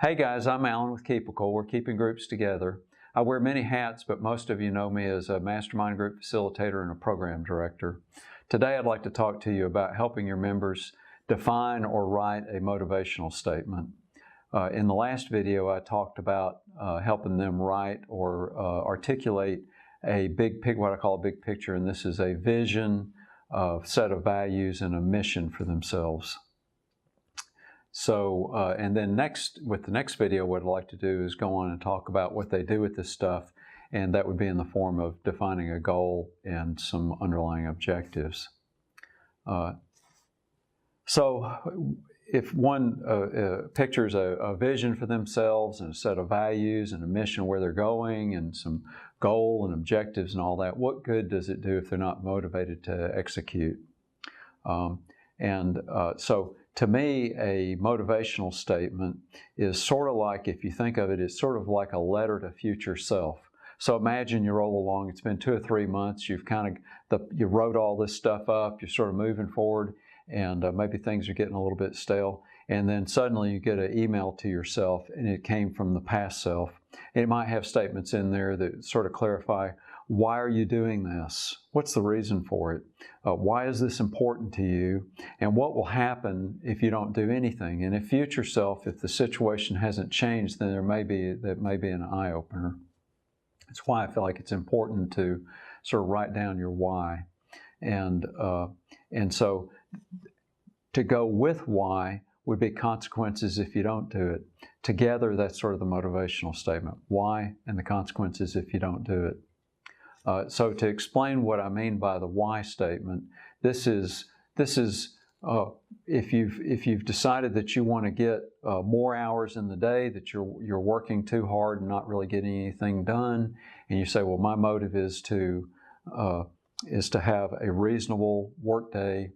Hey guys, I'm Alan with Keepical. We're keeping groups together. I wear many hats, but most of you know me as a Mastermind group facilitator and a program director. Today I'd like to talk to you about helping your members define or write a motivational statement. In the last video I talked about helping them write or articulate what I call a big picture, and this is a vision, a set of values, and a mission for themselves. So, and then with the next video, what I'd like to do is go on and talk about what they do with this stuff, and that would be in the form of defining a goal and some underlying objectives. So, if one pictures a vision for themselves and a set of values and a mission where they're going and some goal and objectives and all that, what good does it do if they're not motivated to execute? So to me, a motivational statement is sort of like, if you think of it, it's sort of like a letter to future self. So imagine you roll along, it's been 2 or 3 months, you wrote all this stuff up, you're sort of moving forward, and maybe things are getting a little bit stale, and then suddenly you get an email to yourself, and it came from the past self. And it might have statements in there that sort of clarify, why are you doing this? What's the reason for it? Why is this important to you? And what will happen if you don't do anything? And if future self, if the situation hasn't changed, then that may be an eye-opener. That's why I feel like it's important to sort of write down your why. And so to go with why would be consequences if you don't do it. Together, that's sort of the motivational statement. Why and the consequences if you don't do it. So to explain what I mean by the why statement, this is if you've decided that you want to get more hours in the day, that you're working too hard and not really getting anything done, and you say, well, my motive is to have a reasonable work day,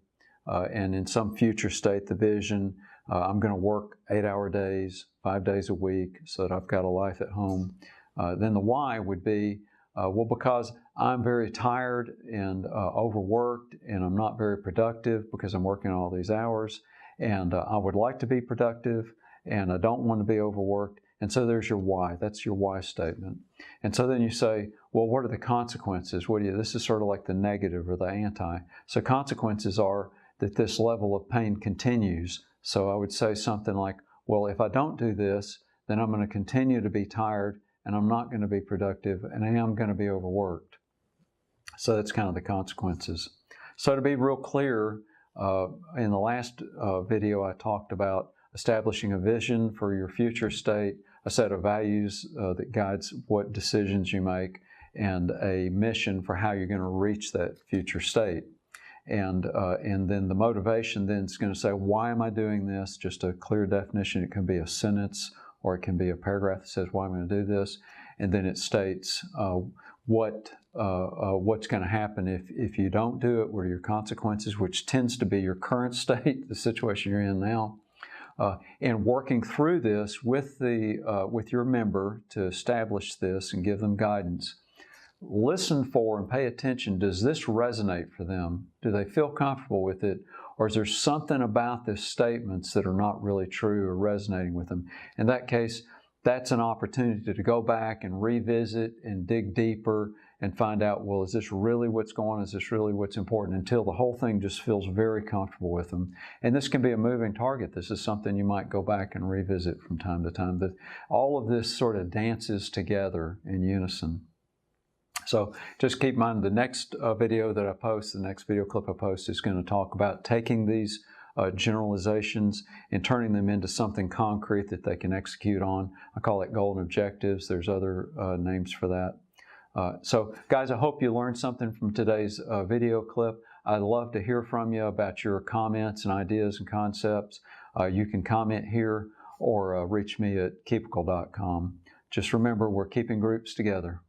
and in some future state, the vision, I'm going to work 8-hour days, 5 days a week, so that I've got a life at home. Then the why would be, well, because I'm very tired and overworked, and I'm not very productive because I'm working all these hours, and I would like to be productive, and I don't want to be overworked. And so there's your why. That's your why statement. And so then you say, well, what are the consequences? This is sort of like the negative or the anti. So consequences are that this level of pain continues. So I would say something like, well, if I don't do this, then I'm going to continue to be tired, and I'm not going to be productive, and I am going to be overworked. So that's kind of the consequences. So to be real clear, in the last video I talked about establishing a vision for your future state, a set of values that guides what decisions you make, and a mission for how you're going to reach that future state. And then the motivation then is going to say, why am I doing this? Just a clear definition. It can be a sentence, or it can be a paragraph that says why I'm going to do this, and then it states what's going to happen if you don't do it. What are your consequences, which tends to be your current state, the situation you're in now, and working through this with your member to establish this and give them guidance. Listen for and pay attention. Does this resonate for them? Do they feel comfortable with it? Or is there something about this statements that are not really true or resonating with them? In that case, that's an opportunity to go back and revisit and dig deeper and find out, well, is this really what's going on? Is this really what's important? Until the whole thing just feels very comfortable with them. And this can be a moving target. This is something you might go back and revisit from time to time. All of this sort of dances together in unison. So just keep in mind the next video that I post, the next video clip I post, is going to talk about taking these generalizations and turning them into something concrete that they can execute on. I call it goal and objectives. There's other names for that. So guys, I hope you learned something from today's video clip. I'd love to hear from you about your comments and ideas and concepts. You can comment here or reach me at keepical.com. Just remember, we're keeping groups together.